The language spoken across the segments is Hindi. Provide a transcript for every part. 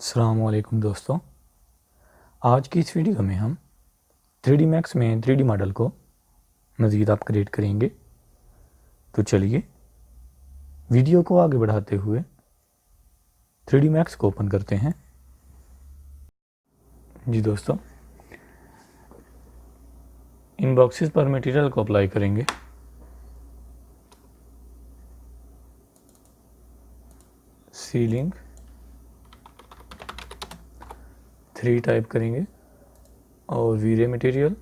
अस्सलाम वालेकुम दोस्तों। आज की इस वीडियो में हम 3D Max में 3D मॉडल को मज़ीद अपग्रेड करेंगे। तो चलिए वीडियो को आगे बढ़ाते हुए 3D Max को ओपन करते हैं। जी दोस्तों, इन बॉक्सेस पर मटेरियल को अप्लाई करेंगे। सीलिंग 3 टाइप करेंगे और वीरे मटेरियल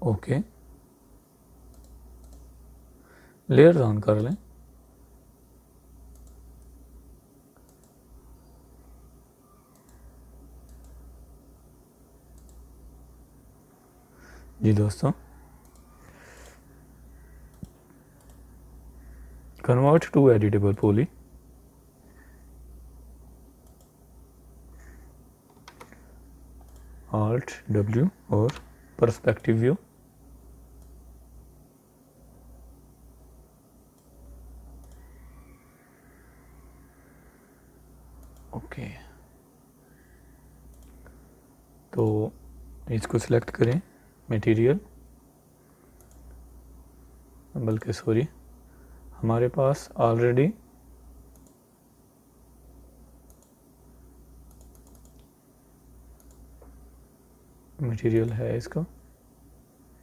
ओके। लेयर्स ऑन कर लें। जी दोस्तों, convert to editable poly, Alt W और पर्सपेक्टिव व्यू। ओके, तो इसको सिलेक्ट करें मटेरियल, बल्कि सॉरी, हमारे पास ऑलरेडी मटेरियल है इसका।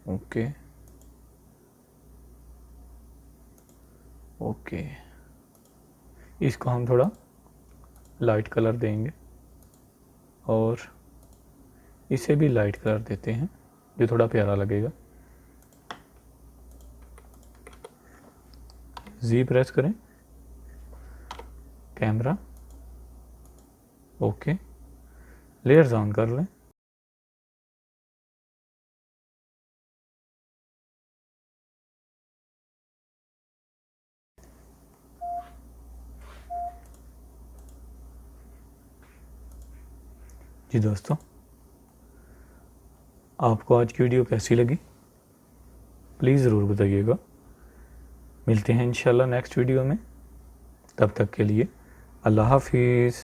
ओके ओके, इसको हम थोड़ा लाइट कलर देंगे और इसे भी लाइट कलर देते हैं जो थोड़ा प्यारा लगेगा। जी प्रेस करें, कैमरा ओके, लेयर्स ऑन कर लें। जी दोस्तों, आपको आज की वीडियो कैसी लगी प्लीज़ ज़रूर बताइएगा। मिलते हैं इंशाल्लाह नेक्स्ट वीडियो में, तब तक के लिए अल्लाह हाफिज़।